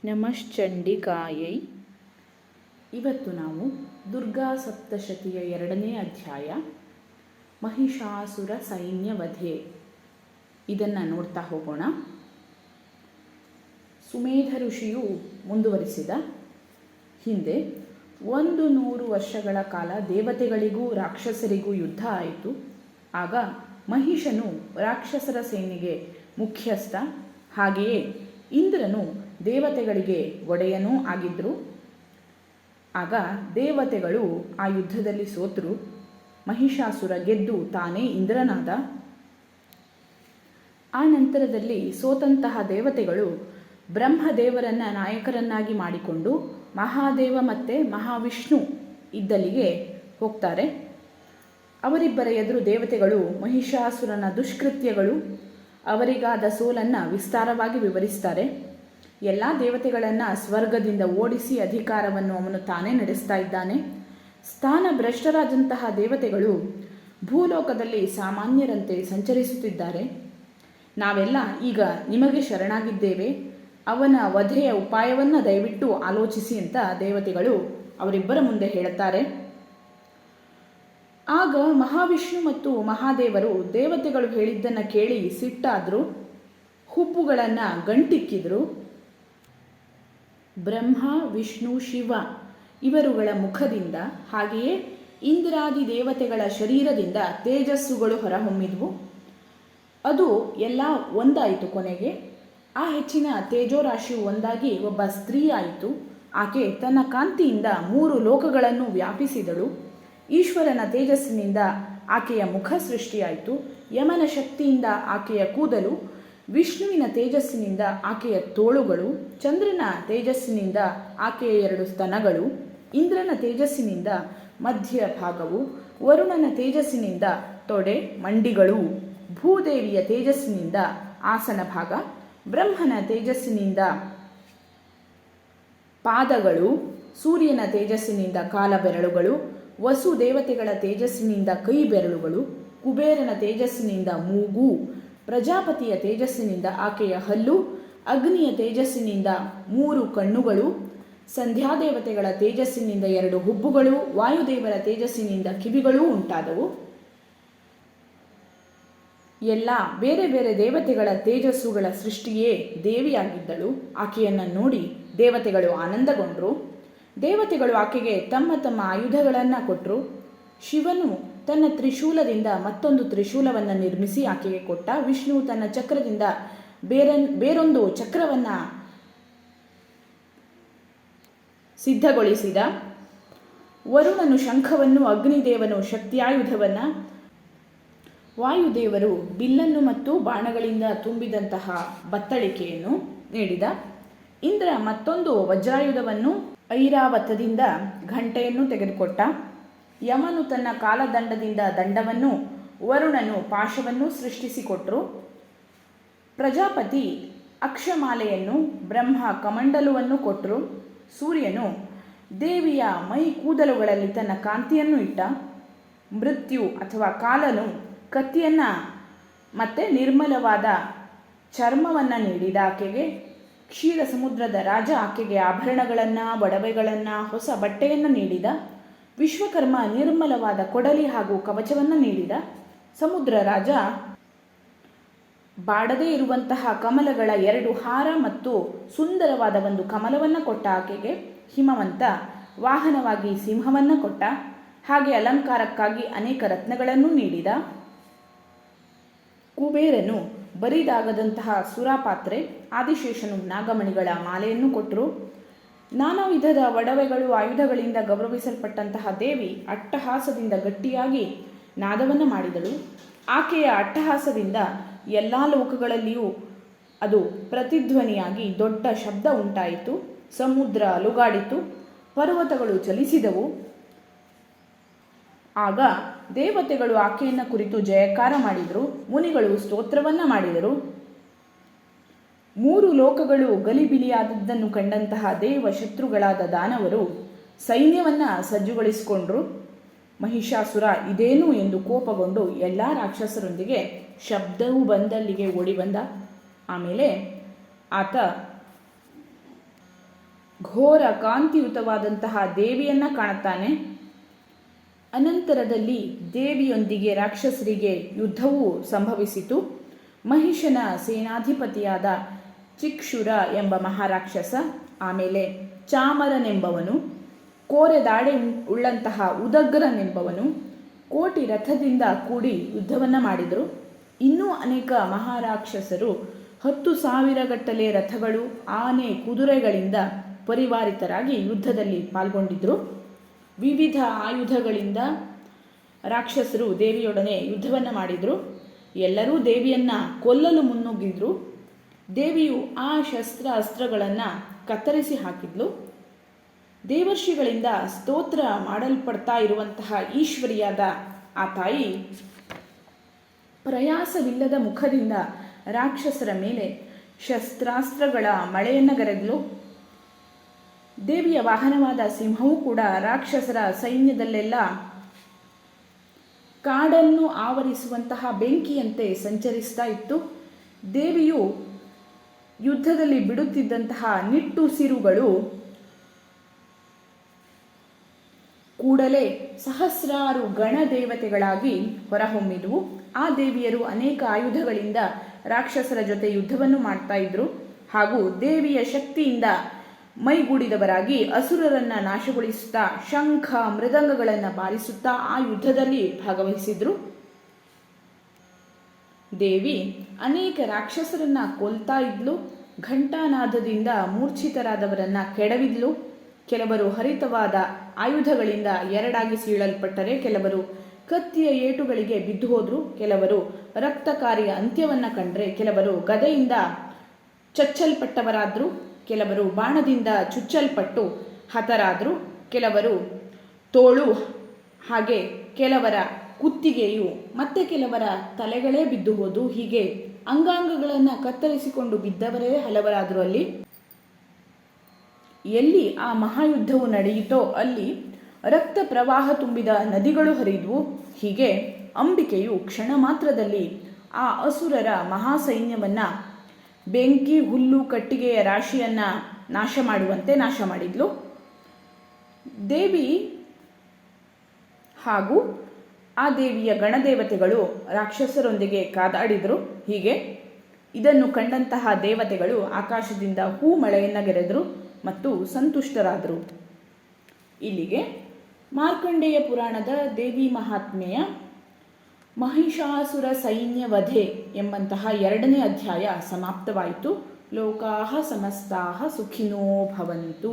ನಮಶ್ಚಂಡಿಕಾಯೈ. ಇವತ್ತು ನಾವು ದುರ್ಗಾ ಸಪ್ತಶತಿಯ 2ನೇ ಅಧ್ಯಾಯ ಮಹಿಷಾಸುರ ಸೈನ್ಯ ವಧೆ ಇದನ್ನು ನೋಡ್ತಾ ಹೋಗೋಣ. ಸುಮೇಧ ಋಷಿಯು ಮುಂದುವರಿಸಿದ, ಹಿಂದೆ 100 ವರ್ಷಗಳ ಕಾಲ ದೇವತೆಗಳಿಗೂ ರಾಕ್ಷಸರಿಗೂ ಯುದ್ಧ ಆಯಿತು. ಆಗ ಮಹಿಷನು ರಾಕ್ಷಸರ ಸೇನೆಗೆ ಮುಖ್ಯಸ್ಥ, ಹಾಗೆಯೇ ಇಂದ್ರನು ದೇವತೆಗಳಿಗೆ ಒಡೆಯನೂ ಆಗಿದ್ದರು. ಆಗ ದೇವತೆಗಳು ಆ ಯುದ್ಧದಲ್ಲಿ ಸೋತರು. ಮಹಿಷಾಸುರ ಗೆದ್ದು ತಾನೇ ಇಂದ್ರನಾದ. ಆ ನಂತರದಲ್ಲಿ ಸೋತಂತಹ ದೇವತೆಗಳು ಬ್ರಹ್ಮದೇವರನ್ನು ನಾಯಕರನ್ನಾಗಿ ಮಾಡಿಕೊಂಡು ಮಹಾದೇವ ಮತ್ತು ಮಹಾವಿಷ್ಣು ಇದ್ದಲ್ಲಿಗೆ ಹೋಗ್ತಾರೆ. ಅವರಿಬ್ಬರ ಎದುರು ದೇವತೆಗಳು ಮಹಿಷಾಸುರನ ದುಷ್ಕೃತ್ಯಗಳು, ಅವರಿಗಾದ ಸೋಲನ್ನು ವಿಸ್ತಾರವಾಗಿ ವಿವರಿಸ್ತಾರೆ. ಎಲ್ಲ ದೇವತೆಗಳನ್ನು ಸ್ವರ್ಗದಿಂದ ಓಡಿಸಿ ಅಧಿಕಾರವನ್ನು ಅವನು ತಾನೇ ನಡೆಸ್ತಾ ಇದ್ದಾನೆ. ಸ್ಥಾನ ಭ್ರಷ್ಟರಾದಂತಹ ದೇವತೆಗಳು ಭೂಲೋಕದಲ್ಲಿ ಸಾಮಾನ್ಯರಂತೆ ಸಂಚರಿಸುತ್ತಿದ್ದಾರೆ. ನಾವೆಲ್ಲ ಈಗ ನಿಮಗೆ ಶರಣಾಗಿದ್ದೇವೆ, ಅವನ ವಧೆಯ ಉಪಾಯವನ್ನು ದಯವಿಟ್ಟು ಆಲೋಚಿಸಿ ಅಂತ ದೇವತೆಗಳು ಅವರಿಬ್ಬರ ಮುಂದೆ ಹೇಳುತ್ತಾರೆ. ಆಗ ಮಹಾವಿಷ್ಣು ಮತ್ತು ಮಹಾದೇವರು ದೇವತೆಗಳು ಹೇಳಿದ್ದನ್ನು ಕೇಳಿ ಸಿಟ್ಟಾದರು, ಹುಬ್ಬುಗಳನ್ನು ಗಂಟಿಕ್ಕಿದ್ರು. ಬ್ರಹ್ಮ, ವಿಷ್ಣು, ಶಿವ ಇವರುಗಳ ಮುಖದಿಂದ ಹಾಗೆಯೇ ಇಂದ್ರಾದಿ ದೇವತೆಗಳ ಶರೀರದಿಂದ ತೇಜಸ್ಸುಗಳು ಹೊರಹೊಮ್ಮಿದ್ವು. ಅದು ಎಲ್ಲ ಒಂದಾಯಿತು. ಕೊನೆಗೆ ಆ ಹೆಚ್ಚಿನ ತೇಜೋರಾಶಿಯು ಒಂದಾಗಿ ಒಬ್ಬ ಸ್ತ್ರೀ ಆಯಿತು. ಆಕೆ ತನ್ನ ಕಾಂತಿಯಿಂದ 3 ಲೋಕಗಳನ್ನು ವ್ಯಾಪಿಸಿದಳು. ಈಶ್ವರನ ತೇಜಸ್ಸಿನಿಂದ ಆಕೆಯ ಮುಖ ಸೃಷ್ಟಿಯಾಯಿತು. ಯಮನ ಶಕ್ತಿಯಿಂದ ಆಕೆಯ ಕೂದಲು, ವಿಷ್ಣುವಿನ ತೇಜಸ್ಸಿನಿಂದ ಆಕೆಯ ತೋಳುಗಳು, ಚಂದ್ರನ ತೇಜಸ್ಸಿನಿಂದ ಆಕೆಯ 2 ಸ್ತನಗಳು, ಇಂದ್ರನ ತೇಜಸ್ಸಿನಿಂದ ಮಧ್ಯ ಭಾಗವು, ವರುಣನ ತೇಜಸ್ಸಿನಿಂದ ತೊಡೆ ಮಂಡಿಗಳು, ಭೂದೇವಿಯ ತೇಜಸ್ಸಿನಿಂದ ಆಸನ ಭಾಗ, ಬ್ರಹ್ಮನ ತೇಜಸ್ಸಿನಿಂದ ಪಾದಗಳು, ಸೂರ್ಯನ ತೇಜಸ್ಸಿನಿಂದ ಕಾಲಬೆರಳುಗಳು, ವಸು ದೇವತೆಗಳ ತೇಜಸ್ಸಿನಿಂದ ಕೈ ಬೆರಳುಗಳು, ಕುಬೇರನ ತೇಜಸ್ಸಿನಿಂದ ಮೂಗು, ಪ್ರಜಾಪತಿಯ ತೇಜಸ್ಸಿನಿಂದ ಆಕೆಯ ಹಲ್ಲು, ಅಗ್ನಿಯ ತೇಜಸ್ಸಿನಿಂದ 3 ಕಣ್ಣುಗಳು, ಸಂಧ್ಯಾದೇವತೆಗಳ ತೇಜಸ್ಸಿನಿಂದ 2 ಹುಬ್ಬುಗಳು, ವಾಯುದೇವರ ತೇಜಸ್ಸಿನಿಂದ ಕಿವಿಗಳೂ ಉಂಟಾದವು. ಎಲ್ಲ ಬೇರೆ ಬೇರೆ ದೇವತೆಗಳ ತೇಜಸ್ಸುಗಳ ಸೃಷ್ಟಿಯೇ ದೇವಿಯಾಗಿದ್ದಳು. ಆಕೆಯನ್ನು ನೋಡಿ ದೇವತೆಗಳು ಆನಂದಗೊಂಡರು. ದೇವತೆಗಳು ಆಕೆಗೆ ತಮ್ಮ ತಮ್ಮ ಆಯುಧಗಳನ್ನು ಕೊಟ್ಟರು. ಶಿವನು ತನ್ನ ತ್ರಿಶೂಲದಿಂದ ಮತ್ತೊಂದು ತ್ರಿಶೂಲವನ್ನು ನಿರ್ಮಿಸಿ ಆಕೆಗೆ ಕೊಟ್ಟ. ವಿಷ್ಣು ತನ್ನ ಚಕ್ರದಿಂದ ಬೇರೊಂದು ಚಕ್ರವನ್ನು ಸಿದ್ಧಗೊಳಿಸಿದ. ವರುಣನು ಶಂಖವನ್ನು, ಅಗ್ನಿದೇವನು ಶಕ್ತಿಯಾಯುಧವನ್ನು, ವಾಯುದೇವರು ಬಿಲ್ಲನ್ನು ಮತ್ತು ಬಾಣಗಳಿಂದ ತುಂಬಿದಂತಹ ಬತ್ತಳಿಕೆಯನ್ನು ನೀಡಿದ. ಇಂದ್ರ ಮತ್ತೊಂದು ವಜ್ರಾಯುಧವನ್ನು, ಐರಾವತದಿಂದ ಘಂಟೆಯನ್ನು ತೆಗೆದುಕೊಟ್ಟ. ಯಮನು ತನ್ನ ಕಾಲದಂಡದಿಂದ ದಂಡವನ್ನು, ವರುಣನು ಪಾಶವನ್ನು ಸೃಷ್ಟಿಸಿಕೊಟ್ಟರು. ಪ್ರಜಾಪತಿ ಅಕ್ಷಮಾಲೆಯನ್ನು, ಬ್ರಹ್ಮ ಕಮಂಡಲುವನ್ನು ಕೊಟ್ಟರು. ಸೂರ್ಯನು ದೇವಿಯ ಮೈ ಕೂದಲುಗಳಲ್ಲಿ ತನ್ನ ಕಾಂತಿಯನ್ನು ಇಟ್ಟ. ಮೃತ್ಯು ಅಥವಾ ಕಾಲನು ಕತ್ತಿಯನ್ನು ಮತ್ತು ನಿರ್ಮಲವಾದ ಚರ್ಮವನ್ನು ನೀಡಿದ ಆಕೆಗೆ. ಕ್ಷೀರ ಸಮುದ್ರದ ರಾಜ ಆಕೆಗೆ ಆಭರಣಗಳನ್ನು, ಒಡವೆಗಳನ್ನು, ಹೊಸ ಬಟ್ಟೆಯನ್ನು ನೀಡಿದ. ವಿಶ್ವಕರ್ಮ ನಿರ್ಮಲವಾದ ಕೊಡಲಿ ಹಾಗೂ ಕವಚವನ್ನು ನೀಡಿದ. ಸಮುದ್ರ ರಾಜ ಬಾಡದೇ ಇರುವಂತಹ ಕಮಲಗಳ 2 ಹಾರ ಮತ್ತು ಸುಂದರವಾದ ಒಂದು ಕಮಲವನ್ನು ಕೊಟ್ಟ ಆಕೆಗೆ. ಹಿಮವಂತ ವಾಹನವಾಗಿ ಸಿಂಹವನ್ನು ಕೊಟ್ಟ. ಹಾಗೆ ಅಲಂಕಾರಕ್ಕಾಗಿ ಅನೇಕ ರತ್ನಗಳನ್ನು ನೀಡಿದ. ಕುಬೇರನು ಬರಿದಾಗದಂತಹ ಸುರಾಪಾತ್ರೆ, ಆದಿಶೇಷನು ನಾಗಮಣಿಗಳ ಮಾಲೆಯನ್ನು ಕೊಟ್ಟರು. ನಾನಾ ವಿಧದ ಒಡವೆಗಳು, ಆಯುಧಗಳಿಂದ ಗೌರವಿಸಲ್ಪಟ್ಟಂತಹ ದೇವಿ ಅಟ್ಟಹಾಸದಿಂದ ಗಟ್ಟಿಯಾಗಿ ನಾದವನ್ನು ಮಾಡಿದಳು. ಆಕೆಯ ಅಟ್ಟಹಾಸದಿಂದ ಎಲ್ಲ ಲೋಕಗಳಲ್ಲಿಯೂ ಅದು ಪ್ರತಿಧ್ವನಿಯಾಗಿ ದೊಡ್ಡ ಶಬ್ದ ಉಂಟಾಯಿತು. ಸಮುದ್ರ ಅಲುಗಾಡಿತು, ಪರ್ವತಗಳು ಚಲಿಸಿದವು. ಆಗ ದೇವತೆಗಳು ಆಕೆಯನ್ನು ಕುರಿತು ಜಯಕಾರ ಮಾಡಿದರು. ಮುನಿಗಳು ಸ್ತೋತ್ರವನ್ನು ಮಾಡಿದರು. 3 ಲೋಕಗಳು ಗಲಿಬಿಲಿಯಾದದ್ದನ್ನು ಕಂಡಂತಹ ದೇವ ಶತ್ರುಗಳಾದ ದಾನವರು ಸೈನ್ಯವನ್ನು ಸಜ್ಜುಗೊಳಿಸಿಕೊಂಡರು. ಮಹಿಷಾಸುರ ಇದೇನು ಎಂದು ಕೋಪಗೊಂಡು ಎಲ್ಲ ರಾಕ್ಷಸರೊಂದಿಗೆ ಶಬ್ದವು ಬಂದಲ್ಲಿಗೆ ಓಡಿ ಬಂದ. ಆಮೇಲೆ ಆತ ಘೋರ ಕಾಂತಿಯುತವಾದಂತಹ ದೇವಿಯನ್ನು ಕಾಣುತ್ತಾನೆ. ಅನಂತರದಲ್ಲಿ ದೇವಿಯೊಂದಿಗೆ ರಾಕ್ಷಸರಿಗೆ ಯುದ್ಧವೂ ಸಂಭವಿಸಿತು. ಮಹಿಷನ ಸೇನಾಧಿಪತಿಯಾದ ಚಿಕ್ಷುರ ಎಂಬ ಮಹಾರಾಕ್ಷಸ, ಆಮೇಲೆ ಚಾಮರನೆಂಬವನು, ಕೋರೆದಾಡೆ ಉಳ್ಳಂತಹ ಉದಗ್ರನೆಂಬವನು ಕೋಟಿ ರಥದಿಂದ ಕೂಡಿ ಯುದ್ಧವನ್ನು ಮಾಡಿದರು. ಇನ್ನೂ ಅನೇಕ ಮಹಾರಾಕ್ಷಸರು 10,000 ಗಟ್ಟಲೆ ರಥಗಳು, ಆನೆ, ಕುದುರೆಗಳಿಂದ ಪರಿವಾರಿತರಾಗಿ ಯುದ್ಧದಲ್ಲಿ ಪಾಲ್ಗೊಂಡಿದ್ದರು. ವಿವಿಧ ಆಯುಧಗಳಿಂದ ರಾಕ್ಷಸರು ದೇವಿಯೊಡನೆ ಯುದ್ಧವನ್ನು ಮಾಡಿದರು. ಎಲ್ಲರೂ ದೇವಿಯನ್ನು ಕೊಲ್ಲಲು ಮುನ್ನುಗ್ಗಿದ್ರು. ದೇವಿಯು ಆ ಅಸ್ತ್ರಗಳನ್ನು ಕತ್ತರಿಸಿ ಹಾಕಿದ್ಲು. ದೇವರ್ಷಿಗಳಿಂದ ಸ್ತೋತ್ರ ಮಾಡಲ್ಪಡ್ತಾ ಇರುವಂತಹ ಈಶ್ವರಿಯಾದ ಆ ತಾಯಿ ಪ್ರಯಾಸವಿಲ್ಲದ ಮುಖದಿಂದ ರಾಕ್ಷಸರ ಮೇಲೆ ಶಸ್ತ್ರಾಸ್ತ್ರಗಳ ಮಳೆಯನ್ನು ಗರೆದಲು. ದೇವಿಯ ವಾಹನವಾದ ಸಿಂಹವೂ ಕೂಡ ರಾಕ್ಷಸರ ಸೈನ್ಯದಲ್ಲೆಲ್ಲ ಕಾಡನ್ನು ಆವರಿಸುವಂತಹ ಬೆಂಕಿಯಂತೆ ಸಂಚರಿಸ್ತಾ ಇತ್ತು. ದೇವಿಯು ಯುದ್ಧದಲ್ಲಿ ಬಿಡುತ್ತಿದ್ದಂತಹ ನಿಟ್ಟುಸಿರುಗಳು ಕೂಡಲೇ ಸಹಸ್ರಾರು ಗಣದೇವತೆಗಳಾಗಿ ಹೊರಹೊಮ್ಮಿದವು. ಆ ದೇವಿಯರು ಅನೇಕ ಆಯುಧಗಳಿಂದ ರಾಕ್ಷಸರ ಜೊತೆ ಯುದ್ಧವನ್ನು ಮಾಡ್ತಾ ಇದ್ರು ಹಾಗೂ ದೇವಿಯ ಶಕ್ತಿಯಿಂದ ಮೈಗೂಡಿದವರಾಗಿ ಅಸುರರನ್ನು ನಾಶಗೊಳಿಸುತ್ತಾ ಶಂಖ ಮೃದಂಗಗಳನ್ನು ಬಾರಿಸುತ್ತಾ ಆ ಯುದ್ಧದಲ್ಲಿ ಭಾಗವಹಿಸಿದ್ರು. ದೇವಿ ಅನೇಕ ರಾಕ್ಷಸರನ್ನ ಕೊಲ್ತಾ ಇದ್ಲು. ಘಂಟಾನಾದದಿಂದ ಮೂರ್ಛಿತರಾದವರನ್ನ ಕೆಡವಿದ್ಲು. ಕೆಲವರು ಹರಿತವಾದ ಆಯುಧಗಳಿಂದ ಎರಡಾಗಿ ಸೀಳಲ್ಪಟ್ಟರೆ, ಕೆಲವರು ಕತ್ತಿಯ ಏಟುಗಳಿಗೆ ಬಿದ್ದು ಹೋದ್ರು, ಕೆಲವರು ರಕ್ತಕಾರಿಯ ಅಂತ್ಯವನ್ನು ಕಂಡ್ರೆ, ಕೆಲವರು ಗದೆಯಿಂದ ಚಚ್ಚಲ್ಪಟ್ಟವರಾದ್ರು, ಕೆಲವರು ಬಾಣದಿಂದ ಚುಚ್ಚಲ್ಪಟ್ಟು ಹತರಾದರು, ಕೆಲವರು ತೋಳು ಹಾಗೆ ಕೆಲವರ ಕುತ್ತಿಗೆಯು ಮತ್ತೆ ಕೆಲವರ ತಲೆಗಳೇ ಬಿದ್ದು ಹೋದು. ಹೀಗೆ ಅಂಗಾಂಗಗಳನ್ನು ಕತ್ತರಿಸಿಕೊಂಡು ಬಿದ್ದವರೇ ಹಲವರಾದರು. ಅಲ್ಲಿ ಎಲ್ಲಿ ಆ ಮಹಾಯುದ್ಧವು ನಡೆಯಿತೋ ಅಲ್ಲಿ ರಕ್ತ ಪ್ರವಾಹ ತುಂಬಿದ ನದಿಗಳು ಹರಿದವು. ಹೀಗೆ ಅಂಬಿಕೆಯು ಕ್ಷಣ ಮಾತ್ರದಲ್ಲಿ ಆ ಅಸುರರ ಮಹಾಸೈನ್ಯವನ್ನು ಬೆಂಕಿ, ಹುಲ್ಲು, ಕಟ್ಟಿಗೆಯ ರಾಶಿಯನ್ನು ನಾಶ ಮಾಡುವಂತೆ ನಾಶ ಮಾಡಿದ್ಲು. ದೇವಿ ಹಾಗೂ ಆ ದೇವಿಯ ಗಣದೇವತೆಗಳು ರಾಕ್ಷಸರೊಂದಿಗೆ ಕಾದಾಡಿದರು. ಹೀಗೆ ಇದನ್ನು ಕಂಡಂತಹ ದೇವತೆಗಳು ಆಕಾಶದಿಂದ ಹೂ ಮಳೆಯನ್ನು ಗೆರೆದರು ಮತ್ತು ಸಂತುಷ್ಟರಾದರು. ಇಲ್ಲಿಗೆ ಮಾರ್ಕಂಡೇಯ ಪುರಾಣದ ದೇವಿ ಮಹಾತ್ಮೆಯ ಮಹಿಷಾಸುರ ಸೈನ್ಯ ವಧೆ ಎಂಬಂತಹ 2ನೇ ಅಧ್ಯಾಯ ಸಮಾಪ್ತವಾಯಿತು. ಲೋಕಾಹ ಸಮಸ್ತಾಹ ಸುಖಿನೋ ಭವಂತು.